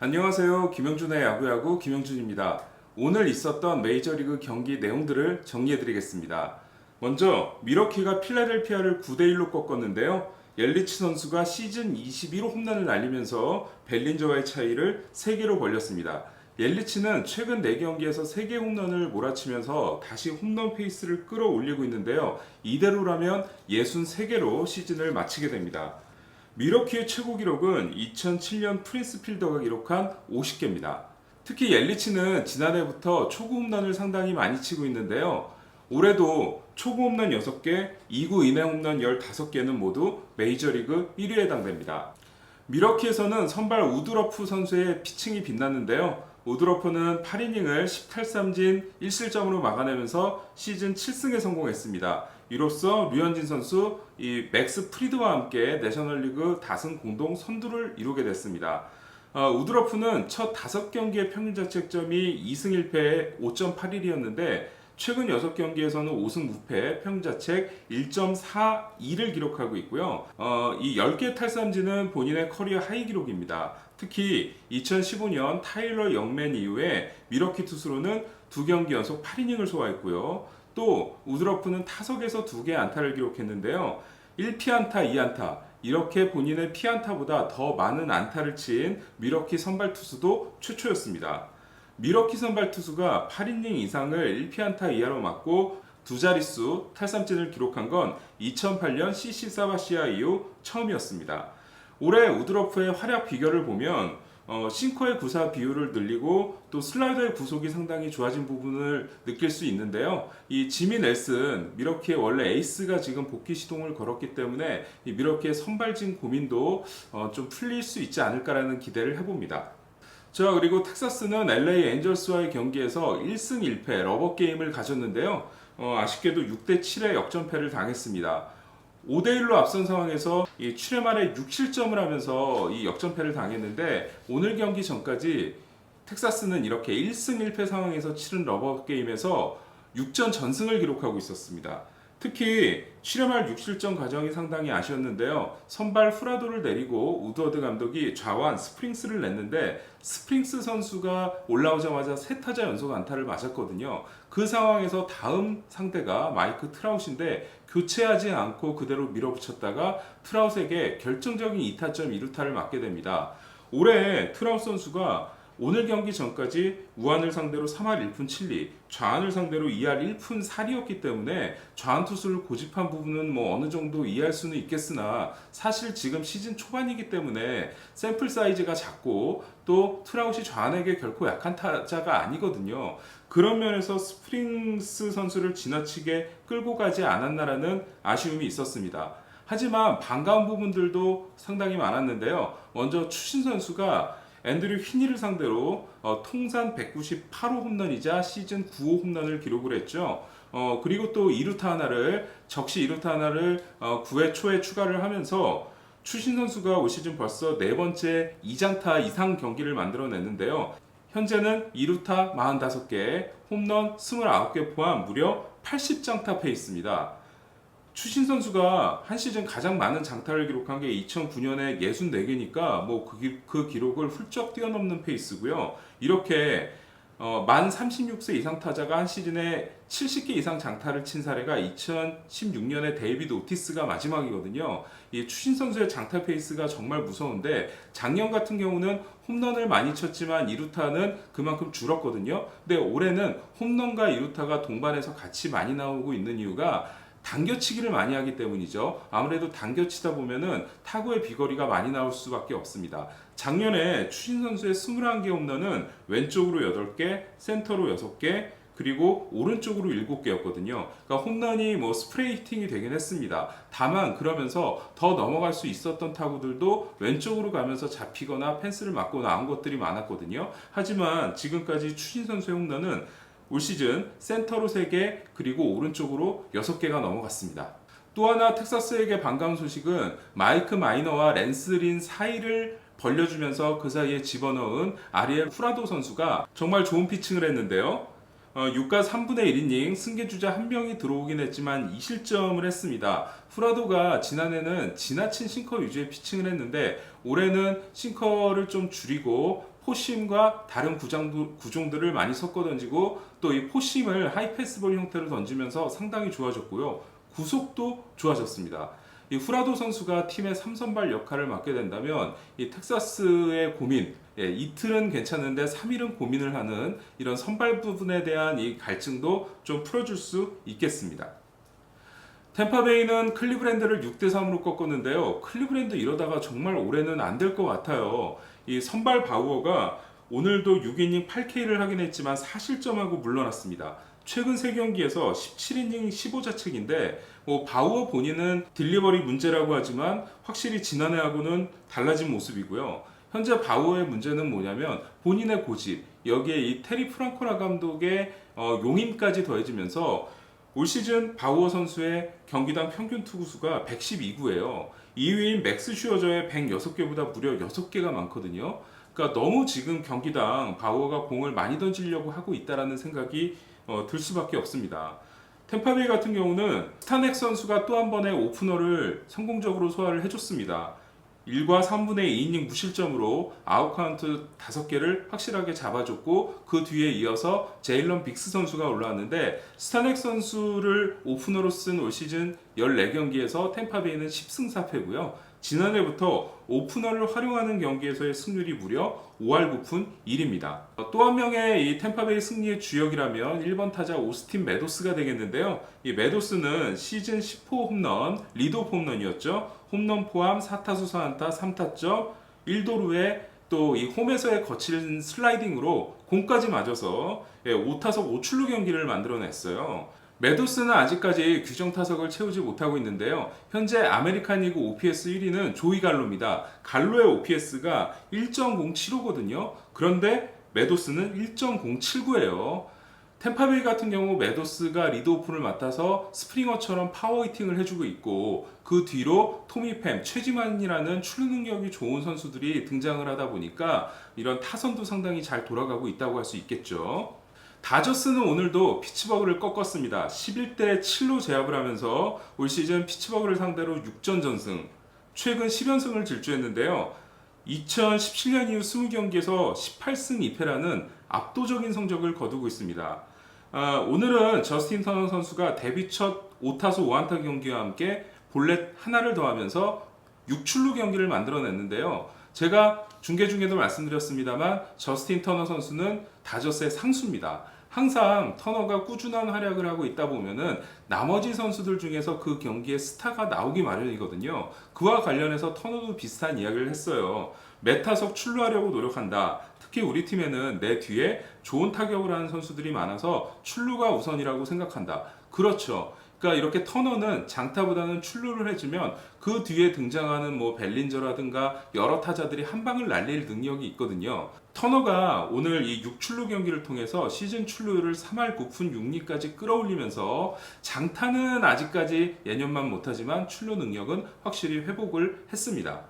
안녕하세요. 김영준의 야구야구 김영준입니다. 오늘 있었던 메이저리그 경기 내용들을 정리해드리겠습니다. 먼저 미러키가 필라델피아를 9대1로 꺾었는데요. 옐리치 선수가 시즌 21호 홈런을 날리면서 벨린저와의 차이를 3개로 벌렸습니다. 옐리치는 최근 4경기에서 3개 홈런을 몰아치면서 다시 홈런 페이스를 끌어올리고 있는데요. 이대로라면 63개로 시즌을 마치게 됩니다. 미러키의 최고 기록은 2007년 프린스 필더가 기록한 50개입니다. 특히 옐리치는 지난해부터 초구 홈런을 상당히 많이 치고 있는데요. 올해도 초구 홈런 6개, 2구 이내 홈런 15개는 모두 메이저리그 1위에 해당됩니다. 미러키에서는 선발 우드러프 선수의 피칭이 빛났는데요. 우드러프는 8이닝을 10탈삼진 1실점으로 막아내면서 시즌 7승에 성공했습니다. 이로써 류현진 선수, 맥스 프리드와 함께 내셔널리그 다승 공동 선두를 이루게 됐습니다. 우드러프는 첫 5경기의 평균 자책점이 2승 1패에 5.81이었는데 최근 6경기에서는 5승 무패, 평균 자책 1.42를 기록하고 있고요. 이 10개 탈삼진은 본인의 커리어 하이 기록입니다. 특히 2015년 타일러 영맨 이후에 미러키 투수로는 2경기 연속 8이닝을 소화했고요. 또 우드러프는 타석에서 2개의 안타를 기록했는데요. 1피안타, 2안타 이렇게 본인의 피안타보다 더 많은 안타를 친 미러키 선발 투수도 최초였습니다. 미러키 선발 투수가 8이닝 이상을 1피안타 이하로 맞고 두 자릿수 탈삼진을 기록한 건 2008년 CC 사바시아 이후 처음이었습니다. 올해 우드러프의 활약 비결을 보면 싱커의 구사 비율을 늘리고 또 슬라이더의 구속이 상당히 좋아진 부분을 느낄 수 있는데요. 이 지미 넬슨, 미러키의 원래 에이스가 지금 복귀 시동을 걸었기 때문에 이 미러키의 선발진 고민도 좀 풀릴 수 있지 않을까라는 기대를 해봅니다. 자, 그리고 텍사스는 LA 엔젤스와의 경기에서 1승 1패 러버 게임을 가졌는데요. 아쉽게도 6대7의 역전패를 당했습니다. 5대1로 앞선 상황에서 이 7회 말에 6실점을 하면서 이 역전패를 당했는데 오늘 경기 전까지 텍사스는 이렇게 1승 1패 상황에서 치른 러버 게임에서 6전 전승을 기록하고 있었습니다. 특히 7회 말 6실점 과정이 상당히 아쉬웠는데요. 선발 후라도를 내리고 우드워드 감독이 좌완 스프링스를 냈는데 스프링스 선수가 올라오자마자 3타자 연속 안타를 맞았거든요. 그 상황에서 다음 상대가 마이크 트라웃인데 교체하지 않고 그대로 밀어붙였다가 트라웃에게 결정적인 2타점 2루타를 맞게 됩니다. 올해 트라웃 선수가 오늘 경기 전까지 우한을 상대로 3할 1푼 7리, 좌한을 상대로 2할 1푼 4리였기 때문에 좌한 투수를 고집한 부분은 어느 정도 이해할 수는 있겠으나 사실 지금 시즌 초반이기 때문에 샘플 사이즈가 작고 또 트라웃이 좌한에게 결코 약한 타자가 아니거든요. 그런 면에서 스프링스 선수를 지나치게 끌고 가지 않았나라는 아쉬움이 있었습니다. 하지만 반가운 부분들도 상당히 많았는데요. 먼저 추신 선수가 앤드류 휘니를 상대로 통산 198호 홈런이자 시즌 9호 홈런을 기록을 했죠. 그리고 또 2루타 하나를 적시 2루타 하나를 9회 초에 추가를 하면서 추신 선수가 올 시즌 벌써 4번째 2장타 이상 경기를 만들어냈는데요. 현재는 2루타 45개, 홈런 29개 포함 무려 80장타 페이스입니다. 추신 선수가 한 시즌 가장 많은 장타를 기록한 게 2009년에 64개니까 그 기록을 훌쩍 뛰어넘는 페이스고요. 이렇게 만 36세 이상 타자가 한 시즌에 70개 이상 장타를 친 사례가 2016년에 데이비드 오티스가 마지막이거든요. 이 추신 선수의 장타 페이스가 정말 무서운데 작년 같은 경우는 홈런을 많이 쳤지만 2루타는 그만큼 줄었거든요. 근데 올해는 홈런과 2루타가 동반해서 같이 많이 나오고 있는 이유가 당겨치기를 많이 하기 때문이죠. 아무래도 당겨치다 보면은 타구의 비거리가 많이 나올 수밖에 없습니다. 작년에 추신 선수의 21개 홈런은 왼쪽으로 8개, 센터로 6개, 그리고 오른쪽으로 7개였거든요. 그러니까 홈런이 스프레이 히팅이 되긴 했습니다. 다만 그러면서 더 넘어갈 수 있었던 타구들도 왼쪽으로 가면서 잡히거나 펜스를 맞고 나온 것들이 많았거든요. 하지만 지금까지 추신 선수의 홈런은 올 시즌 센터로 3개 그리고 오른쪽으로 6개가 넘어갔습니다. 또 하나 텍사스에게 반가운 소식은 마이크 마이너와 랜스 린 사이를 벌려주면서 그 사이에 집어넣은 아리엘 후라도 선수가 정말 좋은 피칭을 했는데요. 6과 3분의 1이닝 승계주자 한 명이 들어오긴 했지만 2실점을 했습니다. 후라도가 지난해는 지나친 싱커 위주의 피칭을 했는데 올해는 싱커를 좀 줄이고 포심과 다른 구종들을 많이 섞어 던지고 또 이 포심을 하이패스볼 형태로 던지면서 상당히 좋아졌고요. 구속도 좋아졌습니다. 이 후라도 선수가 팀의 3선발 역할을 맡게 된다면 이 텍사스의 고민, 이틀은 괜찮은데 3일은 고민을 하는 이런 선발 부분에 대한 이 갈증도 좀 풀어줄 수 있겠습니다. 템파베이는 클리브랜드를 6대3으로 꺾었는데요. 클리브랜드 이러다가 정말 올해는 안 될 것 같아요. 이 선발 바우어가 오늘도 6이닝 8K를 하긴 했지만 4실점하고 물러났습니다. 최근 3경기에서 17이닝 15자책인데 바우어 본인은 딜리버리 문제라고 하지만 확실히 지난해하고는 달라진 모습이고요. 현재 바우어의 문제는 뭐냐면 본인의 고집, 여기에 이 테리 프랑코라 감독의 용임까지 더해지면서 올 시즌 바우어 선수의 경기당 평균 투구수가 112구예요. 2위인 맥스 슈어저의 106개보다 무려 6개가 많거든요. 그러니까 너무 지금 경기당 바우어가 공을 많이 던지려고 하고 있다라는 생각이 들 수밖에 없습니다. 템파베이 같은 경우는 스타넥 선수가 또 한 번의 오프너를 성공적으로 소화를 해줬습니다. 1과 3분의 2이닝 무실점으로 아웃카운트 5개를 확실하게 잡아줬고 그 뒤에 이어서 제일런 빅스 선수가 올라왔는데 스타넥 선수를 오프너로 쓴 올 시즌 14경기에서 템파베이는 10승 4패고요. 지난해부터 오프너를 활용하는 경기에서의 승률이 무려 5할 9푼 1입니다. 또 한 명의 이 템파베이 승리의 주역이라면 1번 타자 오스틴 메도스가 되겠는데요. 이 메도스는 시즌 10호 홈런, 리드오프 홈런이었죠. 홈런 포함 4타수 4안타 3타점, 1도루에 또 이 홈에서의 거친 슬라이딩으로 공까지 맞아서 5타석 5출루 경기를 만들어냈어요. 메도스는 아직까지 규정 타석을 채우지 못하고 있는데요. 현재 아메리칸 리그 OPS 1위는 조이 갈로입니다. 갈로의 OPS가 1.075거든요. 그런데 메도스는 1.079예요. 템파베이 같은 경우 메도스가 리드오프를 맡아서 스프링어처럼 파워 히팅을 해주고 있고 그 뒤로 토미 팸, 최지만이라는 출루 능력이 좋은 선수들이 등장을 하다 보니까 이런 타선도 상당히 잘 돌아가고 있다고 할 수 있겠죠. 다저스는 오늘도 피츠버그를 꺾었습니다. 11대 7로 제압을 하면서 올 시즌 피츠버그를 상대로 6전 전승, 최근 10연승을 질주했는데요. 2017년 이후 20경기에서 18승 2패라는 압도적인 성적을 거두고 있습니다. 오늘은 저스틴 터너 선수가 데뷔 첫 5타수 5안타 경기와 함께 볼넷 하나를 더하면서 6출루 경기를 만들어냈는데요. 제가 중계 중에도 말씀드렸습니다만 저스틴 터너 선수는 다저스의 상수입니다. 항상 터너가 꾸준한 활약을 하고 있다 보면은 나머지 선수들 중에서 그 경기에 스타가 나오기 마련이거든요. 그와 관련해서 터너도 비슷한 이야기를 했어요. 매 타석 출루하려고 노력한다. 특히 우리 팀에는 내 뒤에 좋은 타격을 하는 선수들이 많아서 출루가 우선이라고 생각한다. 그렇죠. 그러니까 이렇게 터너는 장타보다는 출루를 해주면 그 뒤에 등장하는 뭐 벨린저라든가 여러 타자들이 한 방을 날릴 능력이 있거든요. 터너가 오늘 이 6출루 경기를 통해서 시즌 출루율을 3할 9푼 6리까지 끌어올리면서 장타는 아직까지 예년만 못하지만 출루 능력은 확실히 회복을 했습니다.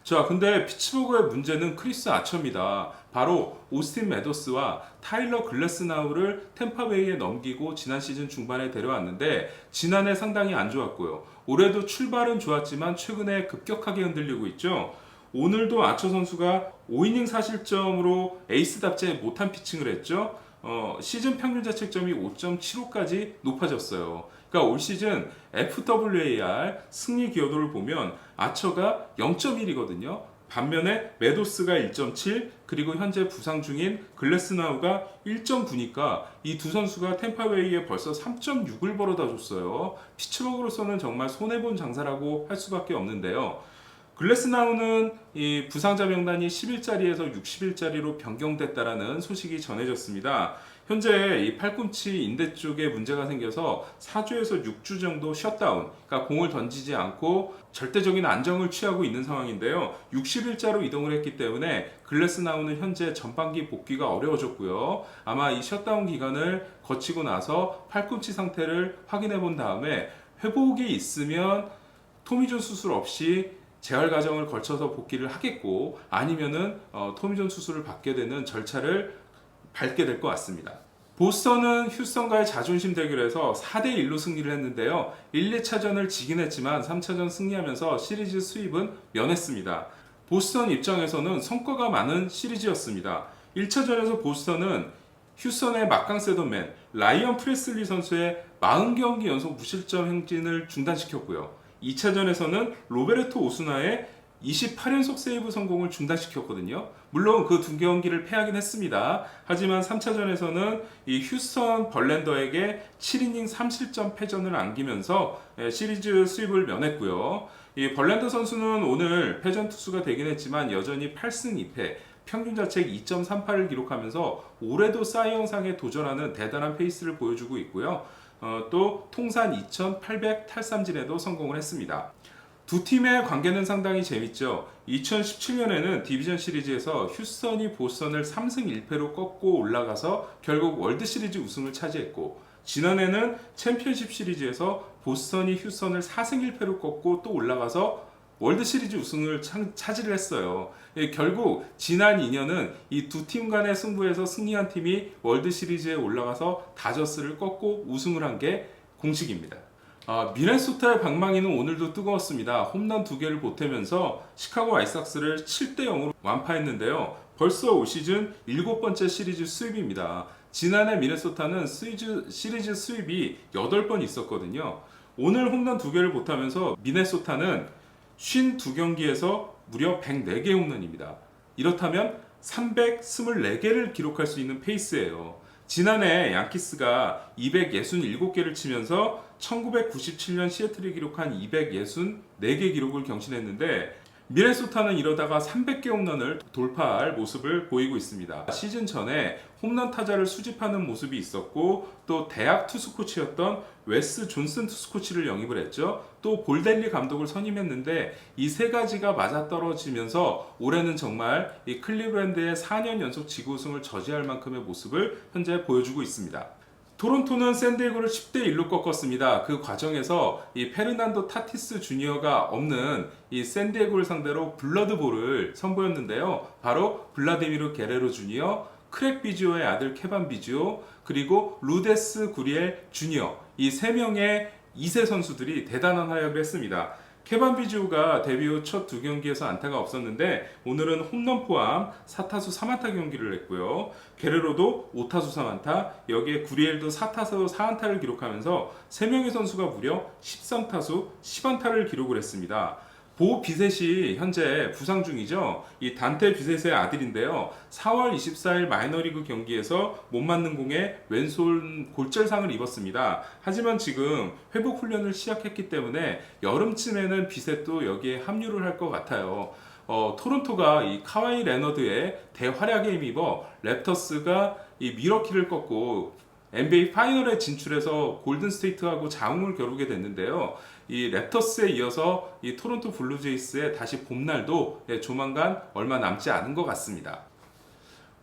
자, 근데 피츠버그의 문제는 크리스 아처입니다. 바로 오스틴 메도스와 타일러 글래스나우를 템파베이에 넘기고 지난 시즌 중반에 데려왔는데 지난해 상당히 안 좋았고요. 올해도 출발은 좋았지만 최근에 급격하게 흔들리고 있죠. 오늘도 아처 선수가 5이닝 4실점으로 에이스답지 못한 피칭을 했죠. 시즌 평균 자책점이 5.75까지 높아졌어요. 그러니까 올 시즌 FWAR 승리 기여도를 보면 아처가 0.1이거든요. 반면에 메도스가 1.7 그리고 현재 부상 중인 글래스나우가 1.9니까 이 두 선수가 템파베이에 벌써 3.6을 벌어다 줬어요. 피츠버그로서는 정말 손해본 장사라고 할 수밖에 없는데요. 글래스나우는 이 부상자 명단이 10일짜리에서 60일짜리로 변경됐다라는 소식이 전해졌습니다. 현재 이 팔꿈치 인대 쪽에 문제가 생겨서 4주에서 6주 정도 셧다운, 그러니까 공을 던지지 않고 절대적인 안정을 취하고 있는 상황인데요. 60일자로 이동을 했기 때문에 글래스나우는 현재 전반기 복귀가 어려워졌고요. 아마 이 셧다운 기간을 거치고 나서 팔꿈치 상태를 확인해 본 다음에 회복이 있으면 토미존 수술 없이 재활 과정을 거쳐서 복귀를 하겠고 아니면은 토미존 수술을 받게 되는 절차를 밟게 될 것 같습니다. 보스턴은 휴스턴과의 자존심 대결에서 4대1로 승리를 했는데요. 1, 2차전을 지긴 했지만 3차전 승리하면서 시리즈 수입은 면했습니다. 보스턴 입장에서는 성과가 많은 시리즈였습니다. 1차전에서 보스턴은 휴스턴의 막강 세더맨 라이언 프레슬리 선수의 40경기 연속 무실점 행진을 중단시켰고요. 2차전에서는 로베르토 오스나의 28연속 세이브 성공을 중단시켰거든요. 물론 그 두 경기를 패하긴 했습니다. 하지만 3차전에서는 이 휴스턴 벌랜더에게 7이닝 3실점 패전을 안기면서 시리즈 수입을 면했고요. 이 벌랜더 선수는 오늘 패전 투수가 되긴 했지만 여전히 8승 2패, 평균 자책 2.38을 기록하면서 올해도 사이영상에 도전하는 대단한 페이스를 보여주고 있고요. 또 통산 2,800 탈삼진에도 성공을 했습니다. 두 팀의 관계는 상당히 재밌죠. 2017년에는 디비전 시리즈에서 휴스턴이 보스턴을 3승 1패로 꺾고 올라가서 결국 월드 시리즈 우승을 차지했고, 지난해는 챔피언십 시리즈에서 보스턴이 휴스턴을 4승 1패로 꺾고 또 올라가서 월드 시리즈 우승을 차지를 했어요. 결국 지난 2년은 이 두 팀 간의 승부에서 승리한 팀이 월드 시리즈에 올라가서 다저스를 꺾고 우승을 한 게 공식입니다. 미네소타의 방망이는 오늘도 뜨거웠습니다. 홈런 2개를 보태면서 시카고 화이트삭스를 7대0으로 완파했는데요. 벌써 올 시즌 7번째 시리즈 수입입니다. 지난해 미네소타는 시리즈 수입이 8번 있었거든요. 오늘 홈런 2개를 보태면서 미네소타는 52경기에서 무려 104개 홈런입니다. 이렇다면 324개를 기록할 수 있는 페이스예요. 지난해 양키스가 267개를 치면서 1997년 시애틀이 기록한 264개 기록을 경신했는데, 미네소타는 이러다가 300개 홈런을 돌파할 모습을 보이고 있습니다. 시즌 전에 홈런 타자를 수집하는 모습이 있었고, 또 대학 투수 코치였던 웨스 존슨 투수 코치를 영입을 했죠. 또 볼델리 감독을 선임했는데 이 세 가지가 맞아떨어지면서 올해는 정말 이 클리브랜드의 4년 연속 지구 우승을 저지할 만큼의 모습을 현재 보여주고 있습니다. 토론토는 샌디에고를 10대1로 꺾었습니다. 그 과정에서 이 페르난도 타티스 주니어가 없는 이 샌디에고를 상대로 블러드볼을 선보였는데요. 바로 블라디미르 게레로 주니어, 크랙 비지오의 아들 케반 비지오, 그리고 루데스 구리엘 주니어, 이 3명의 2세 선수들이 대단한 활약을 했습니다. 케반 비지오가 데뷔 후 첫 2경기에서 안타가 없었는데 오늘은 홈런 포함 4타수 3안타 경기를 했고요. 게레로도 5타수 3안타, 여기에 구리엘도 4타수 4안타를 기록하면서 3명의 선수가 무려 13타수 10안타를 기록을 했습니다. 보 비셋이 현재 부상 중이죠. 이 단테 비셋의 아들인데요. 4월 24일 마이너리그 경기에서 못 맞는 공에 왼손 골절상을 입었습니다. 하지만 지금 회복 훈련을 시작했기 때문에 여름쯤에는 비셋도 여기에 합류를 할 것 같아요. 토론토가 이 카와이 레너드의 대활약에 힘입어 랩터스가 이 미러키를 꺾고 NBA 파이널에 진출해서 골든스테이트하고 자웅을 겨루게 됐는데요. 이 랩터스에 이어서 이 토론토 블루제이스의 다시 봄날도 조만간 얼마 남지 않은 것 같습니다.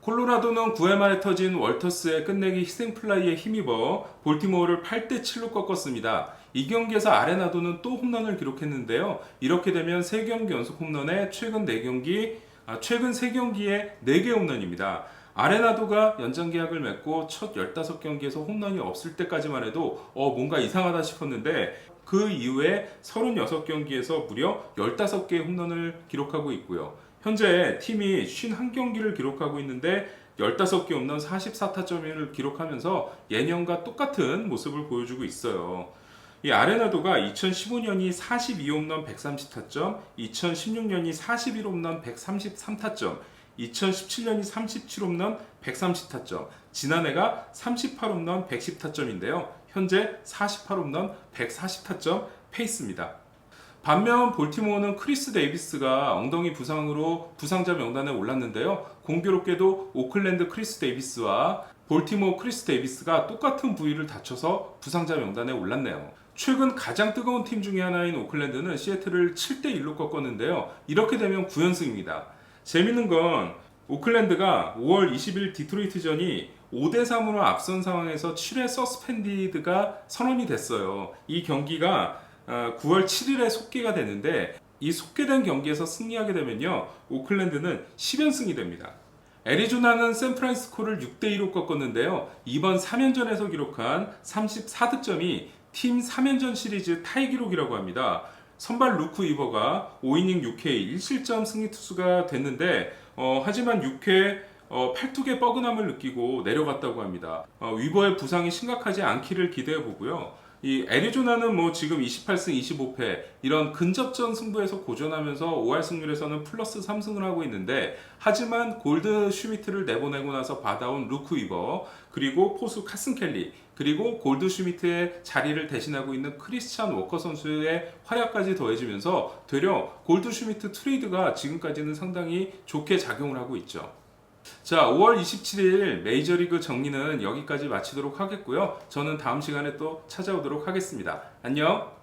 콜로라도는 9회 말에 터진 월터스의 끝내기 희생플라이에 힘입어 볼티모어를 8대7로 꺾었습니다. 이 경기에서 아레나도는 또 홈런을 기록했는데요. 이렇게 되면 3경기 연속 홈런에 최근 3경기에 4개 홈런입니다. 아레나도가 연장 계약을 맺고 첫 15경기에서 홈런이 없을 때까지만 해도 뭔가 이상하다 싶었는데, 그 이후에 36경기에서 무려 15개의 홈런을 기록하고 있고요. 현재 팀이 51경기를 기록하고 있는데 15개 홈런 44타점을 기록하면서 예년과 똑같은 모습을 보여주고 있어요. 이 아레나도가 2015년이 42홈런 130타점, 2016년이 41홈런 133타점, 2017년이 37홈런 130타점, 지난해가 38홈런 110타점인데요. 현재 48홈런 140타점 페이스입니다. 반면 볼티모어는 크리스 데이비스가 엉덩이 부상으로 부상자 명단에 올랐는데요. 공교롭게도 오클랜드 크리스 데이비스와 볼티모어 크리스 데이비스가 똑같은 부위를 다쳐서 부상자 명단에 올랐네요. 최근 가장 뜨거운 팀 중에 하나인 오클랜드는 시애틀을 7대1로 꺾었는데요. 이렇게 되면 9연승입니다. 재밌는 건 오클랜드가 5월 20일 디트로이트전이 5대3으로 앞선 상황에서 7회 서스펜디드가 선언이 됐어요. 이 경기가 9월 7일에 속기가 되는데, 이 속기된 경기에서 승리하게 되면요, 오클랜드는 10연승이 됩니다. 애리조나는 샌프란시스코를 6대2로 꺾었는데요. 이번 3연전에서 기록한 34득점이 팀 3연전 시리즈 타이 기록이라고 합니다. 선발 루크 위버가 5이닝 6K 1실점 승리 투수가 됐는데 하지만 6회 8투의 뻐근함을 느끼고 내려갔다고 합니다. 위버의 부상이 심각하지 않기를 기대해 보고요. 이 애리조나는 뭐 지금 28승 25패 이런 근접전 승부에서 고전하면서 5할 승률에서는 플러스 3승을 하고 있는데, 하지만 골드 슈미트를 내보내고 나서 받아온 루크 위버, 그리고 포수 카슨 켈리, 그리고 골드 슈미트의 자리를 대신하고 있는 크리스찬 워커 선수의 활약까지 더해지면서 되려 골드 슈미트 트레이드가 지금까지는 상당히 좋게 작용을 하고 있죠. 자, 5월 27일 메이저리그 정리는 여기까지 마치도록 하겠고요. 저는 다음 시간에 또 찾아오도록 하겠습니다. 안녕!